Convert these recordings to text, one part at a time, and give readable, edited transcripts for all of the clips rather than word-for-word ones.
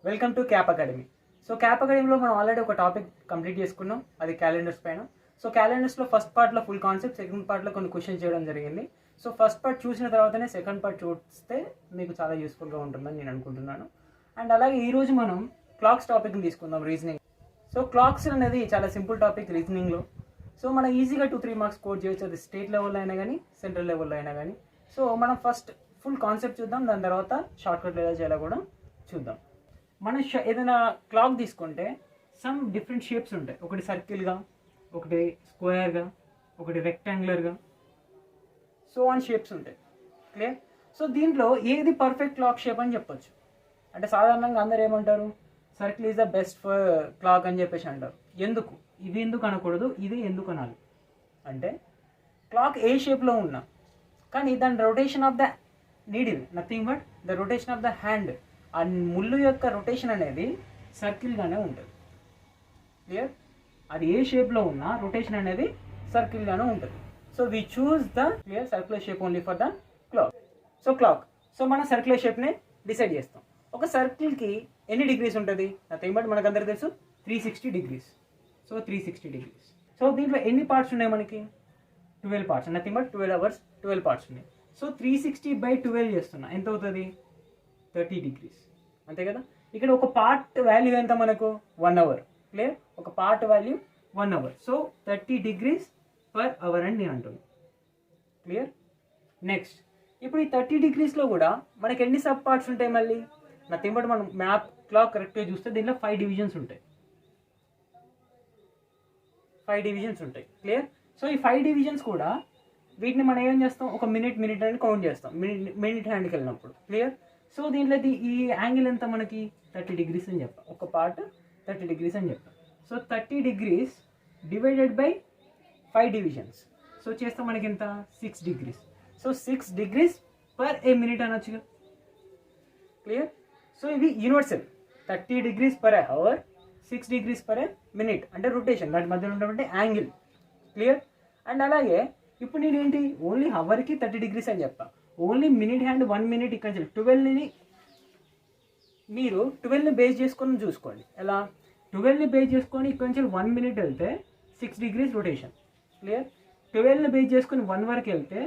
Welcome to cap academy. So cap అకాడమీలో మనం already ఒక టాపిక్ కంప్లీట్ చేసుకున్నాం, అది క్యాలెండర్స్ పైన. సో క్యాలెండర్స్లో ఫస్ట్ పార్ట్లో ఫుల్ కాన్సెప్ట్, సెకండ్ పార్ట్లో కొన్ని క్వశ్చన్స్ చేయడం జరిగింది. సో ఫస్ట్ పార్ట్ చూసిన తర్వాతనే సెకండ్ పార్ట్ చూస్తే మీకు చాలా యూస్ఫుల్గా ఉంటుందని నేను అనుకుంటున్నాను. అండ్ అలాగే ఈరోజు మనం క్లాక్స్ టాపిక్ని తీసుకుందాం, రీజనింగ్. సో క్లాక్స్ అనేది చాలా సింపుల్ టాపిక్ రీజనింగ్లో. సో మనం ఈజీగా 2-3 మార్క్స్ స్కోర్ చేయొచ్చు, అది స్టేట్ లెవెల్లో అయినా కానీ సెంట్రల్ లెవెల్లో అయినా కానీ. సో మనం ఫస్ట్ ఫుల్ కాన్సెప్ట్ చూద్దాం, దాని తర్వాత షార్ట్కట్ ఎలా చేయాలో కూడా చూద్దాం. మనం ఏదైనా క్లాక్ తీసుకుంటే సమ్ డిఫరెంట్ షేప్స్ ఉంటాయి. ఒకటి సర్కిల్గా, ఒకటి స్క్వేర్గా, ఒకటి రెక్టాంగులర్గా, సో ఆన్ షేప్స్ ఉంటాయి. క్లియర్? సో దీంట్లో ఏది పర్ఫెక్ట్ క్లాక్ షేప్ అని చెప్పొచ్చు. అంటే సాధారణంగా అందరు ఏమంటారు, circle is the best for clock అని చెప్పేసి అంటారు. ఎందుకు ఇది ఎందుకు అనకూడదు, ఇది ఎందుకు అనాలి అంటే, క్లాక్ ఏ షేప్లో ఉన్నా కానీ దాని rotation of the needle nothing but the rotation of the hand, ఆ ముళ్ళు యొక్క రొటేషన్ అనేది సర్కిల్గానే ఉంటుంది. క్లియర్? అది ఏ షేప్లో ఉన్నా రొటేషన్ అనేది సర్కిల్గానే ఉంటుంది. So we choose the clear circular shape only for the clock. So clock, so మనం సర్క్యులర్ షేప్ని డిసైడ్ చేస్తాం. ఒక సర్కిల్కి ఎన్ని డిగ్రీస్ ఉంటుంది, నథింగ్ బట్ మనకు అందరికీ తెలుసు 360 డిగ్రీస్. So 360 degrees. సో దీంట్లో ఎన్ని పార్ట్స్ ఉన్నాయి మనకి, 12 parts, nothing but 12 hours 12 parts ఉన్నాయి. సో 360/12 చేస్తున్నా, ఎంత అవుతుంది, 30 డిగ్రీస్, అంతే కదా. ఇక్కడ ఒక పార్ట్ వాల్యూ ఎంత మనకు, 1 అవర్. క్లియర్? ఒక part value 1 hour. So 30 degrees per hour అని నేను అంటున్నాను. క్లియర్? నెక్స్ట్, ఇప్పుడు ఈ 30 డిగ్రీస్లో కూడా మనకి ఎన్ని సబ్ పార్ట్స్ ఉంటాయి, మళ్ళీ నథింగ్ బట్ మనం మ్యాప్ క్లాక్ కరెక్ట్గా చూస్తే దీంట్లో 5 డివిజన్స్ ఉంటాయి. 5 డివిజన్స్ ఉంటాయి. క్లియర్? సో ఈ 5 డివిజన్స్ కూడా వీటిని మనం ఏం చేస్తాం, ఒక మినిట్ అని కౌంట్ చేస్తాం మినిట్ హ్యాండ్కి వెళ్ళినప్పుడు. క్లియర్? సో దీంట్లో ఈ యాంగిల్ ఎంత మనకి 30 డిగ్రీస్ అని చెప్పాం, ఒక పార్ట్ 30 డిగ్రీస్ అని చెప్పాం. So 30 degrees divided by 5 divisions, so చేస్తే మనకి ఎంత, 6 degrees. So 6 degrees per a minute అనొచ్చుగా. క్లియర్? సో ఇది universal, 30 degrees per hour, 6 degrees per a minute, అంటే రొటేషన్, దాని మధ్యలో ఉన్నటువంటి యాంగిల్. క్లియర్? అండ్ అలాగే ఇప్పుడు నేను ఏంటి, ఓన్లీ అవర్కి 30 డిగ్రీస్ అని చెప్పా, ఓన్లీ మినిట్ హ్యాండ్ 1 మినిట్ ఇక్కడ నుంచి 12ని మీరు 12ని బేస్ చేసుకొని చూసుకోండి. ఎలా, 12ని బేస్ చేసుకొని ఇక్కడ నుంచి 1 మినిట్ వెళ్తే 6 డిగ్రీస్ రొటేషన్. క్లియర్? 12ని బేస్ చేసుకొని 1 వరకు వెళ్తే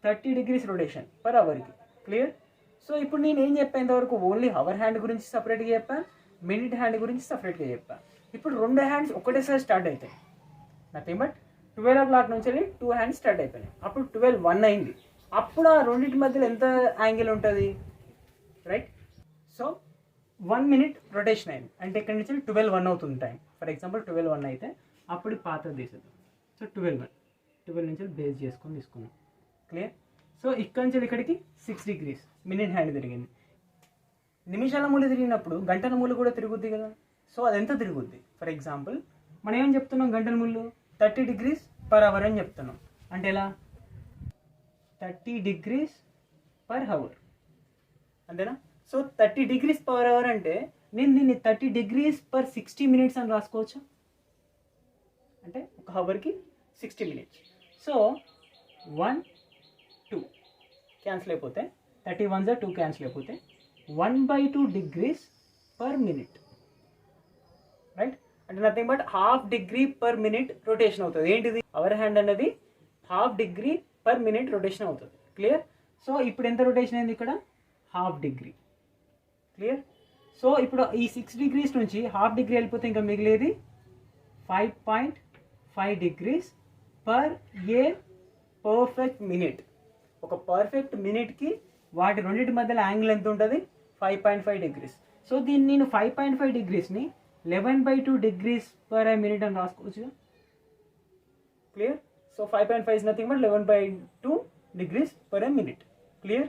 30 డిగ్రీస్ రొటేషన్ పర్ అవర్కి. క్లియర్? సో ఇప్పుడు నేను ఏం చెప్పాను ఇంతవరకు, ఓన్లీ అవర్ హ్యాండ్ గురించి సపరేట్గా చెప్పా, మినిట్ హ్యాండ్ గురించి సపరేట్గా చెప్పా. ఇప్పుడు 2 హ్యాండ్స్ ఒకటేసారి స్టార్ట్ అవుతాయి, నథింగ్ బట్ 12 o'clock నుంచి వెళ్ళి 2 హ్యాండ్స్ స్టార్ట్ అయిపోయినాయి. అప్పుడు 12:01 అయింది. అప్పుడు ఆ రెండింటి మధ్యలో ఎంత యాంగిల్ ఉంటుంది, రైట్? సో 1 మినిట్ రొటేషన్ అయింది, అంటే ఇక్కడ నుంచి 12:01 అవుతుంది టైం. ఫర్ ఎగ్జాంపుల్ 12:01 అయితే అప్పుడు పాతది తీసేద్దాం. సో 12 నుంచి బేస్ చేసుకొని తీసుకున్నాం. క్లియర్? సో ఇక్కడ నుంచి ఇక్కడికి 6 డిగ్రీస్ మినిట్ హ్యాండ్ తిరిగింది. నిమిషాల మూలు తిరిగినప్పుడు గంటల మూలు కూడా తిరుగుద్ది కదా. సో అది ఎంత తిరుగుద్ది, ఫర్ ఎగ్జాంపుల్ మనం ఏం చెప్తున్నాం, గంటల మూలు 30 డిగ్రీస్ పర్ అవర్ అని చెప్తున్నాం. అంటే ఎలా, 30 డిగ్రీస్ పర్ అవర్, అంతేనా. సో 30 డిగ్రీస్ పర్ అవర్ అంటే నేను దీన్ని 30 డిగ్రీస్ పర్ 60 మినిట్స్ అని రాసుకోవచ్చు. అంటే ఒక అవర్కి 60 మినిట్స్. సో 1, 2 క్యాన్సిల్ అయిపోతే 31 2 క్యాన్సిల్ అయిపోతే 1/2 డిగ్రీస్ పర్ మినిట్, రైట్? అంటే nothing but 1/2 degree per minute rotation అవుతుంది. ఏంటిది, అవర్ హ్యాండ్ అనేది 1/2 డిగ్రీ పర్ మినిట్ రొటేషన్ అవుతుంది. క్లియర్? సో ఇప్పుడు ఎంత రొటేషన్ అయింది ఇక్కడ, 1/2 డిగ్రీ. క్లియర్? సో ఇప్పుడు ఈ 6 డిగ్రీస్ నుంచి 1/2 డిగ్రీ వెళ్ళిపోతే ఇంకా మిగిలేది 5.5 degrees per a perfect minute. ఒక పర్ఫెక్ట్ మినిట్కి వాటి రెండింటి మధ్యలో యాంగిల్ ఎంత ఉంటుంది, 5.5 డిగ్రీస్. సో దీన్ని నేను 5.5 డిగ్రీస్ని 11/2 డిగ్రీస్ పర్ మినిట్ అని రాసుకోవచ్చు. Clear? So 5.5 is nothing but 11/2 degrees per minute. Clear?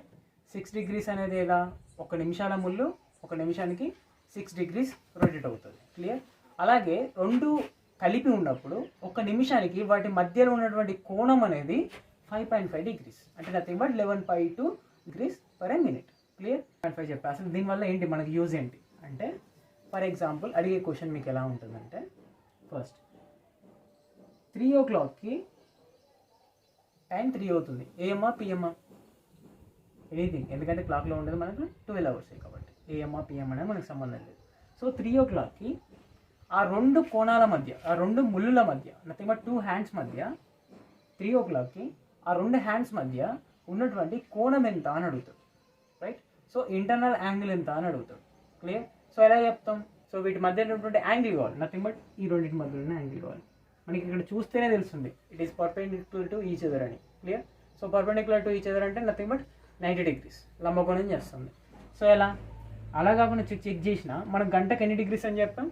6 degrees అనేది ఎలా, 1 నిమిషాల ముళ్ళు 1 నిమిషానికి 6 డిగ్రీస్ రొటేట్ అవుతుంది. క్లియర్? అలాగే రెండు కలిపి ఉన్నప్పుడు 1 నిమిషానికి వాటి మధ్యలో ఉన్నటువంటి కోణం అనేది 5.5 డిగ్రీస్, అంటే nothing but 11/2 degrees per minute. Clear? 5 చెప్పా. అసలు దీనివల్ల ఏంటి మనకి యూజ్ ఏంటి అంటే, ఫర్ ఎగ్జాంపుల్ అడిగే క్వశ్చన్ మీకు ఎలా ఉంటుందంటే, ఫస్ట్ 3 o'clockకి టైం 3 అవుతుంది, ఏఎమ్మా పిఎమ్మా, ఎనీథింగ్, ఎందుకంటే క్లాక్లో ఉండేది మనకు 12 hours కాబట్టి. ఏఎంఆ పిఎం అనేది మనకు సంబంధం లేదు. సో 3 o'clockకి ఆ రెండు కోణాల మధ్య, ఆ రెండు ముళ్ళుల మధ్య, నథింగ్ బట్ 2 hands మధ్య 3 o'clockకి ఆ రెండు హ్యాండ్స్ మధ్య ఉన్నటువంటి కోణం ఎంత అని అడుగుతాడు, రైట్? సో ఇంటర్నల్ యాంగిల్ ఎంత అని అడుగుతాడు. క్లియర్? సో ఎలా చెప్తాం? సో వీటి మధ్య ఉన్నటువంటి యాంగిల్ కావాలి, నథింగ్ బట్ ఈ రెండింటి మధ్య ఉన్న యాంగిల్ కావాలి. మనకి ఇక్కడ చూస్తేనే తెలుస్తుంది it is perpendicular to each other అని. Clear? So perpendicular to each other అంటే నథింగ్ బట్ 90 degrees లంబకోణం చేస్తుంది. సో ఎలా? అలా కాకుండా చెక్ చేసినా మనం గంటకు ఎన్ని డిగ్రీస్ అని చెప్పాం?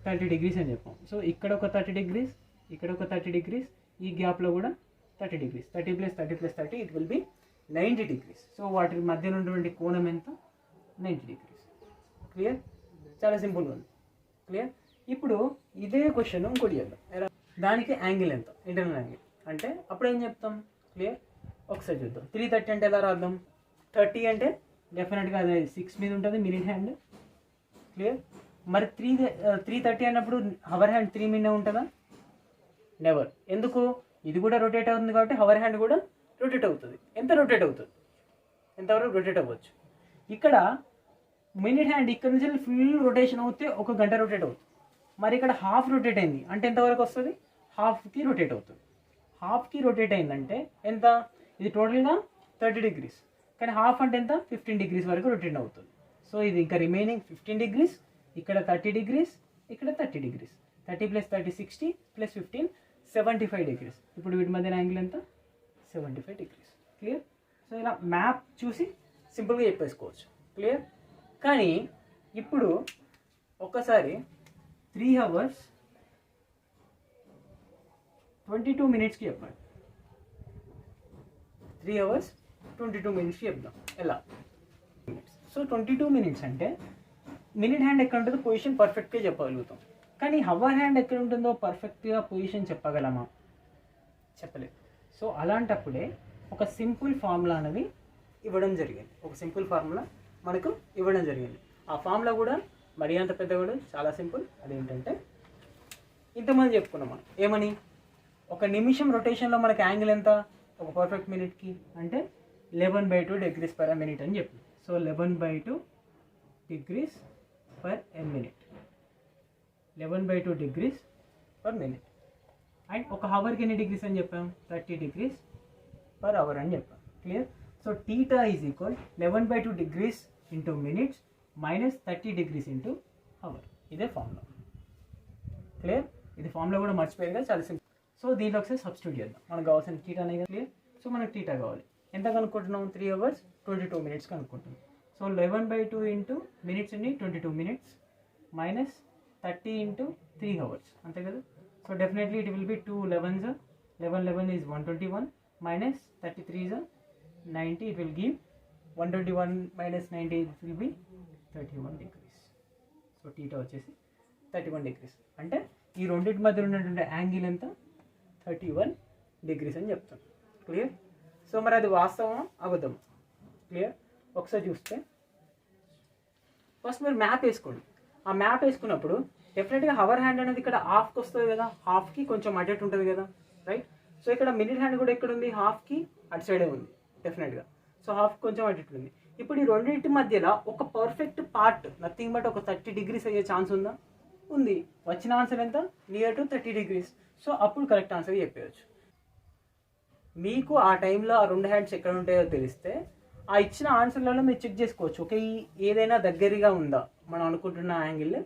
30 degrees అని చెప్పాం. సో ఇక్కడ ఒక 30 degrees, ఇక్కడ ఒక 30 degrees, ఈ గ్యాప్లో కూడా 30 degrees. 30 + 30 + 30 it will be 90 degrees. So వాటి మధ్యలో ఉన్నటువంటి కోణం ఎంత? 90 degrees. క్లియర్? చాలా సింపుల్గా ఉంది. క్లియర్? ఇప్పుడు ఇదే క్వశ్చన్ ఇంకోటి చేద్దాం. ఎలా? దానికి యాంగిల్ ఎంత? ఇంటర్నల్ యాంగిల్ అంటే అప్పుడు ఏం చెప్తాం? క్లియర్? ఒకసారి చూద్దాం. 330 అంటే ఎలా రాద్దాం? 30 అంటే డెఫినెట్గా అది 6 మీద ఉంటుంది, మినిట్ హ్యాండ్. క్లియర్? మరి 330 అన్నప్పుడు హవర్ హ్యాండ్ 3 మీదనే ఉంటుందా? నెవర్. ఎందుకు? ఇది కూడా రొటేట్ అవుతుంది కాబట్టి హవర్ హ్యాండ్ కూడా రొటేట్ అవుతుంది. ఎంత రొటేట్ అవుతుంది? ఎంతవరకు రొటేట్ అవ్వచ్చు? ఇక్కడ మినిట్ హ్యాండ్ ఇక్కడ నుంచి ఫుల్ రొటేషన్ అవుతే 1 గంట రొటేట్ అవుతుంది. మరి ఇక్కడ హాఫ్ రొటేట్ అయింది అంటే ఎంతవరకు వస్తుంది? హాఫ్కి రొటేట్ అవుతుంది. హాఫ్కి రొటేట్ అయిందంటే ఎంత? ఇది టోటల్గా 30 degrees, కానీ హాఫ్ అంటే ఎంత? 15 degrees వరకు రొటేట్ అవుతుంది. సో ఇది ఇంకా రిమైనింగ్ 15 degrees, ఇక్కడ 30 degrees, ఇక్కడ 30 degrees. 30 + 30 60 + 15 75 degrees. ఇప్పుడు వీటి మధ్య యాంగిల్ ఎంత? 75 degrees. క్లియర్? సో ఇలా మ్యాప్ చూసి సింపుల్గా చెప్పేసుకోవచ్చు. క్లియర్? కానీ ఇప్పుడు ఒక్కసారి 3 hours 22 minutesకి చెప్పండి. 3 hours 22 minutesకి చెప్దాం. ఎలా? సో 22 minutes అంటే మినిట్ హ్యాండ్ ఎక్కడ ఉంటుందో పొజిషన్ పర్ఫెక్ట్గా చెప్పగలుగుతాం. కానీ హవర్ హ్యాండ్ ఎక్కడ ఉంటుందో పర్ఫెక్ట్గా పొజిషన్ చెప్పగలమా? చెప్పలేదు. సో అలాంటప్పుడే ఒక సింపుల్ ఫార్ములా అనేది ఇవ్వడం జరిగింది. ఒక సింపుల్ ఫార్ములా మనకు ఇవ్వడం జరిగింది. ఆ ఫార్ములా కూడా మరీ అంత పెద్ద కూడా చాలా సింపుల్. అదేంటంటే ఇంతమంది చెప్పుకున్నాం మనం. ఏమని? ఒక నిమిషం రొటేషన్లో మనకి యాంగిల్ ఎంత? ఒక పర్ఫెక్ట్ మినిట్కి అంటే 11/2 degrees per minute అని చెప్పి. So 11/2 degrees per minute. 11/2 degrees per minute. And ఒక హవర్కి ఎన్ని డిగ్రీస్ అని చెప్పాం? 30 degrees per hour అని చెప్పాం. Clear? So theta is equal 11/2 degrees into minutes minus 30 degrees into hour. ఇదే ఫార్ములా. క్లియర్? ఇది ఫార్ములా కూడా మర్చిపోయారు కదా, చాలా సింపుల్. సో దీంట్లో ఒకసారి సబ్స్టిట్యూట్ చేద్దాం. మనకు కావాల్సిన టీటానే కదా. క్లియర్? సో మనకు టీటా కావాలి. ఎంత కనుక్కుంటున్నాం? 3 hours 22 minutes కనుక్కుంటున్నాం. సో 11/2 into minutes అండి 22 minutes minus 30 into 3 hours. అంతే కదా. So definitely it will be 2 11s. 11 is 121 minus 33 is 90. It will give 121 minus 90 it will be 31 degrees. So theta వచ్చేసి 31 degrees. అంటే ఈ రెండింటి మధ్య ఉన్నటువంటి యాంగిల్ ఎంత? 31 degrees అని చెప్తాం. క్లియర్? సో మరి అది వాస్తవం అబద్ధం? క్లియర్? ఒకసారి చూస్తే ఫస్ట్ మీరు మ్యాప్ వేసుకోండి. ఆ మ్యాప్ వేసుకున్నప్పుడు డెఫినెట్గా హవర్ హ్యాండ్ అనేది ఇక్కడ హాఫ్కి వస్తుంది కదా, హాఫ్కి కొంచెం అటు ఉంటుంది కదా, రైట్? సో ఇక్కడ మినిట్ హ్యాండ్ కూడా ఎక్కడ ఉంది? హాఫ్కి అటు సైడే ఉంది డెఫినెట్గా. సో హాఫ్ కొంచెం అటు ఉంది. ఇప్పుడు ఈ రెండింటి మధ్యలో ఒక పర్ఫెక్ట్ పార్ట్ నథింగ్ బట్ ఒక 30 degrees అయ్యే ఛాన్స్ ఉందా? ఉంది. వచ్చిన ఆన్సర్ ఎంత? Near to 30 degrees. సో అప్పుడు కరెక్ట్ ఆన్సర్ చెప్పవచ్చు. మీకు ఆ టైంలో ఆ రెండు హ్యాండ్స్ ఎక్కడ ఉంటాయో తెలిస్తే ఆ ఇచ్చిన ఆన్సర్లలో మీరు చెక్ చేసుకోవచ్చు. ఓకే, ఏదైనా దగ్గరగా ఉందా మనం అనుకుంటున్న యాంగిల్,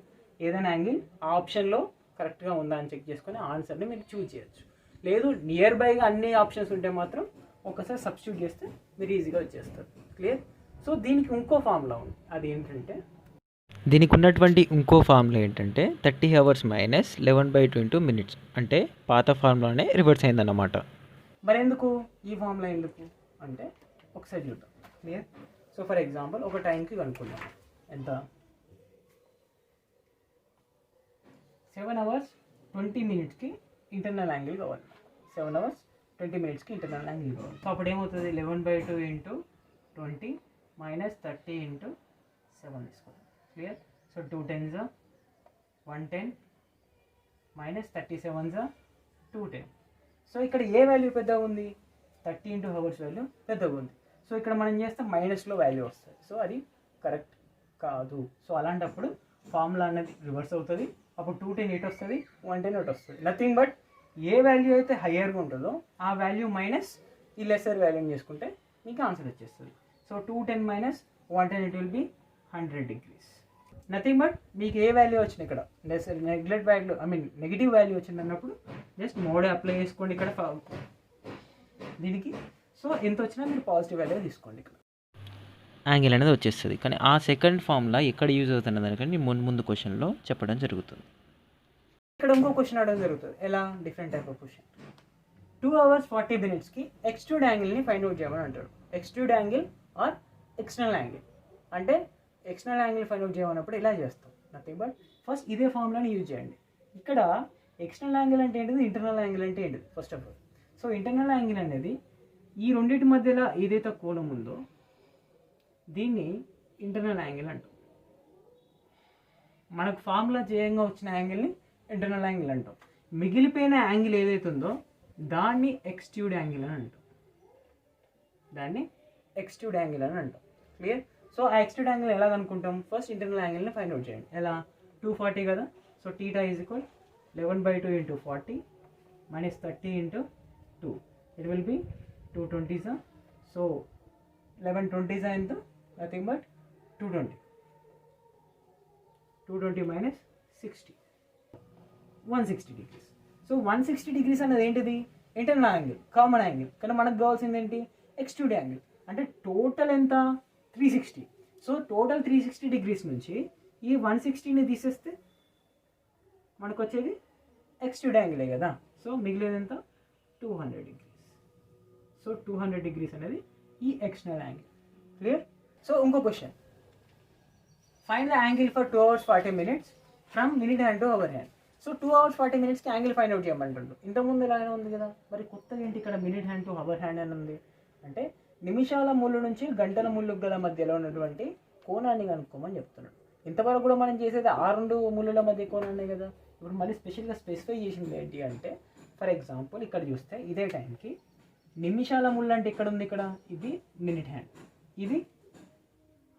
ఏదైనా యాంగిల్ ఆ ఆప్షన్లో కరెక్ట్గా ఉందా అని చెక్ చేసుకొని ఆన్సర్ని మీరు చూజ్ చేయొచ్చు. లేదు నియర్ బైగా అన్ని ఆప్షన్స్ ఉంటే మాత్రం ఒకసారి సబ్స్టిట్యూట్ చేస్తే మీరు ఈజీగా వచ్చేస్తారు. క్లియర్? సో దీనికి ఇంకో ఫార్ములా ఉంది. అది ఏంటంటే దీనికి ఉన్నటువంటి ఇంకో ఫార్ములా ఏంటంటే 30 hours minus 11/2 into minutes. అంటే పాత ఫార్ములానే రివర్స్ అయిందన్నమాట. మరి ఎందుకు ఈ ఫార్ములా ఎందుకు అంటే ఒకసారి చూద్దాం. క్లియర్? సో ఫర్ ఎగ్జాంపుల్ ఒక టైంకి కనుక్కుందాం. ఎంత? 7 hours 20 minutesకి ఇంటర్నల్ యాంగిల్ కావాలి. 7 hours 20 minutesకి ఇంటర్నల్ యాంగిల్ కావాలి. సో అప్పుడు ఏమవుతుంది? 11/2 into 20 minus 30 into 7 తీసుకోవాలి. Clear? So 2 10s 110 minus 37s 210. So ఇక్కడ ఏ వాల్యూ పెద్దగా ఉంది? 30 into hours వాల్యూ పెద్దగా ఉంది. సో ఇక్కడ మనం చేస్తే మైనస్లో వాల్యూ వస్తుంది. సో అది కరెక్ట్ కాదు. సో అలాంటప్పుడు ఫార్ములా అనేది రివర్స్ అవుతుంది. అప్పుడు 210 ఎటు వస్తుంది, 110 ఎటు వస్తుంది. నథింగ్ బట్ ఏ వాల్యూ అయితే హయ్యర్గా ఉంటుందో ఆ వాల్యూ మైనస్ ఈ లెసర్ వాల్యూని చేసుకుంటే మీకు ఆన్సర్ వచ్చేస్తుంది. So 210 minus 110 it will be 100 degrees. Nothing but మీకు ఏ వాల్యూ వచ్చింది ఇక్కడ నెగిటివ్ వాల్యూ వచ్చింది అన్నప్పుడు జస్ట్ మోడ్ అప్లై చేసుకోండి ఇక్కడ దీనికి. సో ఎంత వచ్చినా మీరు పాజిటివ్ వాల్యూ తీసుకోండి ఇక్కడ. యాంగిల్ అనేది వచ్చేస్తుంది. కానీ ఆ సెకండ్ ఫార్ములా ఎక్కడ యూజ్ అవుతున్న దానికంటే ముందు క్వశ్చన్లో చెప్పడం జరుగుతుంది. ఇక్కడ ఇంకో క్వశ్చన్ అడగడం జరుగుతుంది. ఎలా? Different type of question. 2 hours 40 minutesకి ఎక్స్ట్రూడ్ యాంగిల్ని ఫైండ్ అవుట్ చేయమని అంటాడు. Extrude angle or external angle. అంటే ఎక్స్టర్నల్ యాంగిల్ ఫైండ్ అవుట్ చేయమన్నప్పుడు ఇలా చేస్తాం. నథింగ్ బట్ ఫస్ట్ ఇదే ఫార్ములాని యూజ్ చేయండి. ఇక్కడ ఎక్స్టర్నల్ యాంగిల్ అంటే ఏంటిది, ఇంటర్నల్ యాంగిల్ అంటే ఏంటిది first of all. So internal angle అనేది ఈ రెండింటి మధ్యలో ఏదైతే కోణం ఉందో దీన్ని ఇంటర్నల్ యాంగిల్ అంటాం. మనకు ఫార్ములా చేయంగా వచ్చిన యాంగిల్ని ఇంటర్నల్ యాంగిల్ అంటాం. మిగిలిపోయిన యాంగిల్ ఏదైతే ఉందో దాన్ని ఎక్స్ట్రూడ్ యాంగిల్ అని అంటాం. క్లియర్? సో ఆ ఎక్స్ట్రూడ్ యాంగిల్ ఎలా కనుక్కుంటాం? ఫస్ట్ ఇంటర్నల్ యాంగిల్ని ఫైండ్ అవుట్ చేయండి. ఎలా? 240 కదా. So theta is equal 11/2 into 40 minus 30 into 2. It will be 220. So 1120 into nothing but 220. 220 minus 60. 160 degrees. So 160 degrees అనేది ఏంటిది? Internal angle, common angle. కానీ మనకు కావాల్సింది ఏంటి? Extrude angle. అంటే టోటల్ ఎంత? 360. సో టోటల్ 360 degrees నుంచి ఈ 160ని తీసేస్తే మనకు వచ్చేది ఎక్స్ట్రూడ్ యాంగిలే కదా. సో మిగిలేది ఎంత? 200 degrees. సో 200 degrees అనేది ఈ ఎక్స్టర్నల్ యాంగిల్. క్లియర్? సో ఇంకో question. Find the angle for 2 hours 40 minutes from minute hand to hour hand. So 2 hours 40 minutesకి యాంగిల్ ఫైండ్ అవుట్ చేయమంటుండ్రు. ఇంతకుముందు ఇలానే ఉంది కదా. మరి కొత్తగా ఏంటి ఇక్కడ minute hand to hour hand అని ఉంది? అంటే నిమిషాల ముళ్ళు నుంచి గంటల ముళ్ళు గల మధ్యలో ఉన్నటువంటి కోణాన్ని కనుక్కోమని చెప్తున్నాడు. ఇంతవరకు కూడా మనం చేసేది ఆ రెండు ముళ్ళుల మధ్య కోణాన్ని కదా. ఇప్పుడు మళ్ళీ స్పెషల్గా స్పెసిఫై చేసింది ఏంటి అంటే, ఫర్ ఎగ్జాంపుల్ ఇక్కడ చూస్తే ఇదే టైంకి నిమిషాల ముళ్ళు అంటే ఇక్కడ ఉంది, ఇక్కడ ఇది మినిట్ హ్యాండ్, ఇది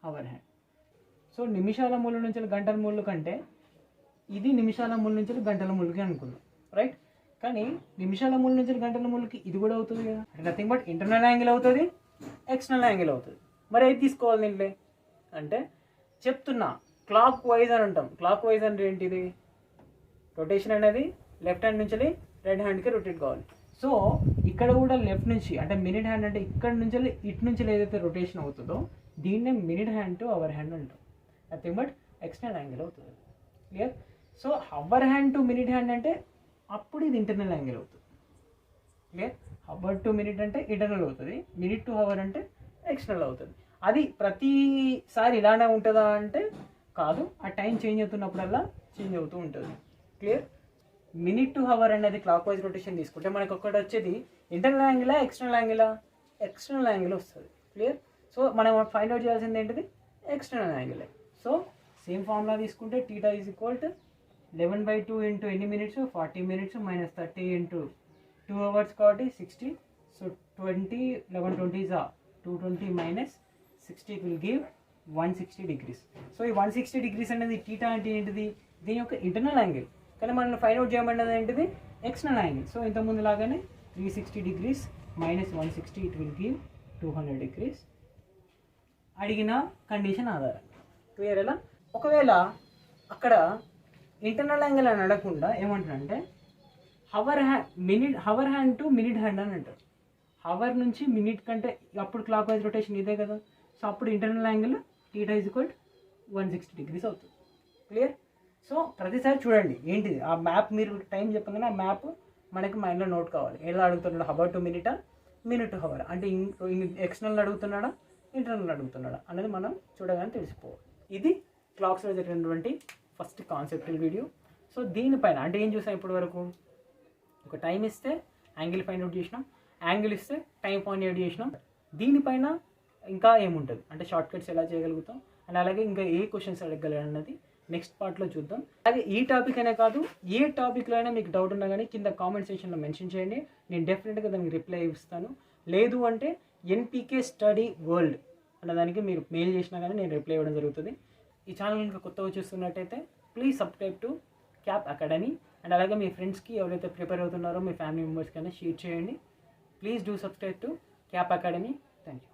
అవర్ హ్యాండ్. సో నిమిషాల ముళ్ళు నుంచి గంటల ముళ్ళు కంటే ఇది నిమిషాల ముళ్ళు నుంచి గంటల ముళ్ళుకి అనుకుందాం, రైట్? కానీ నిమిషాల ముళ్ళు నుంచి గంటల ముళ్ళుకి ఇది కూడా అవుతుంది కదా. నథింగ్ బట్ ఇంటర్నల్ యాంగిల్ అవుతుంది, ఎక్స్టర్నల్ యాంగిల్ అవుతుంది. మరి ఏది తీసుకోవాలి దీంట్లో అంటే చెప్తున్నా, క్లాక్ వైజ్ అని అంటాం. క్లాక్ వైజ్ అంటే ఏంటిది? రొటేషన్ అనేది లెఫ్ట్ హ్యాండ్ నుంచి రైట్ హ్యాండ్కి రొటేట్ కావాలి. సో ఇక్కడ కూడా లెఫ్ట్ నుంచి అంటే మినిట్ హ్యాండ్ అంటే ఇక్కడ నుంచి ఇటు నుంచి ఏదైతే రొటేషన్ అవుతుందో దీన్నే minute hand to hour hand అంటాం. నథింగ్ బట్ ఎక్స్టర్నల్ యాంగిల్ అవుతుంది. Clear? So our hand to minute hand అంటే అప్పుడు ఇది ఇంటర్నల్ యాంగిల్ అవుతుంది. క్లియర్? అవర్ టు మినిట్ అంటే ఇంటర్నల్ అవుతుంది, మినిట్ టు అవర్ అంటే ఎక్స్టర్నల్ అవుతుంది. అది ప్రతిసారి ఇలానే ఉంటుందా అంటే కాదు, ఆ టైం చేంజ్ అవుతున్నప్పుడల్లా చేంజ్ అవుతూ ఉంటుంది. క్లియర్? మినిట్ టు అవర్ అనేది క్లాక్ వైజ్ రొటేషన్ తీసుకుంటే మనకు ఒకటి వచ్చేది ఇంటర్నల్ యాంగిలా ఎక్స్టర్నల్ యాంగిలా? ఎక్స్టర్నల్ యాంగిల్ వస్తుంది. క్లియర్? సో మనం ఫైండ్ అవుట్ చేయాల్సింది ఏంటిది? External angle. So same formula తీసుకుంటే theta is equal to 11/2 into ఎన్ని minutes? 40 minutes minus 30 into 2 hours కాబట్టి 60. So 20 11 20s 220 minus 60 will give 160 degrees. So ఈ 160 degrees అనేది టీటా అంటే ఏంటిది? దీని యొక్క ఇంటర్నల్ యాంగిల్. కానీ మనం ఫైండ్ అవుట్ చేయమన్నది ఏంటిది? External angle. సో ఇంతకుముందు లాగానే 360 degrees minus 160 it will give 200 degrees. అడిగిన కండిషన్ ఆధారంగా. క్లియర్? ఎలా? ఒకవేళ అక్కడ ఇంటర్నల్ యాంగిల్ అని అడగకుండా ఏమంటారంటే hour hand to minute hand అని అంటారు. హవర్ నుంచి మినిట్ కంటే అప్పుడు క్లాక్ వైజ్ రొటేషన్ ఇదే కదా. సో అప్పుడు internal angle theta is equal 160 degrees అవుతుంది. క్లియర్? సో ప్రతిసారి చూడండి ఏంటిది ఆ మ్యాప్. మీరు టైం చెప్పగానే ఆ మ్యాప్ మనకి మైండ్లో నోట్ కావాలి. ఎలా అడుగుతున్నాడు? హవర్ టు మినిటా, మినిట్ టు హవర్ అంటే ఎక్స్టర్నల్ అడుగుతున్నాడా, ఇంటర్నల్ అడుగుతున్నాడా అనేది మనం చూడగానే తెలిసిపోవాలి. ఇది క్లాక్స్లో జరిగినటువంటి ఫస్ట్ కాన్సెప్టువల్ వీడియో. సో దీనిపైన అంటే ఏం చూసాం ఇప్పటి వరకు? ఒక టైం ఇస్తే యాంగిల్ ఫైండ్ అవుట్ చేసినాం, యాంగిల్ ఇస్తే టైం ఫైండ్ అవుట్ చేసినాం. దీనిపైన ఇంకా ఏముంటుంది అంటే షార్ట్ కట్స్ ఎలా చేయగలుగుతాం అండ్ అలాగే ఇంకా ఏ క్వశ్చన్స్ అడగగలరు అన్నది నెక్స్ట్ పార్ట్లో చూద్దాం. అలాగే ఈ టాపిక్ అనే కాదు ఏ టాపిక్లో అయినా మీకు డౌట్ ఉన్నా కానీ కింద కామెంట్ సెక్షన్లో మెన్షన్ చేయండి. నేను డెఫినెట్గా దానికి రిప్లై ఇస్తాను. లేదు అంటే NPK స్టడీ వరల్డ్ అన్న దానికి మీరు మెయిల్ చేసినా కానీ నేను రిప్లై ఇవ్వడం జరుగుతుంది. ఈ ఛానల్ ఇంకా కొత్తగా చూస్తున్నట్టయితే please subscribe to cap academy. And అలాగే మీ ఫ్రెండ్స్కి ఎవరైతే ప్రిపేర్ అవుతున్నారో మీ ఫ్యామిలీ మెంబర్స్కి అయినా షేర్ చేయండి. Please do subscribe to cap academy. Thank you.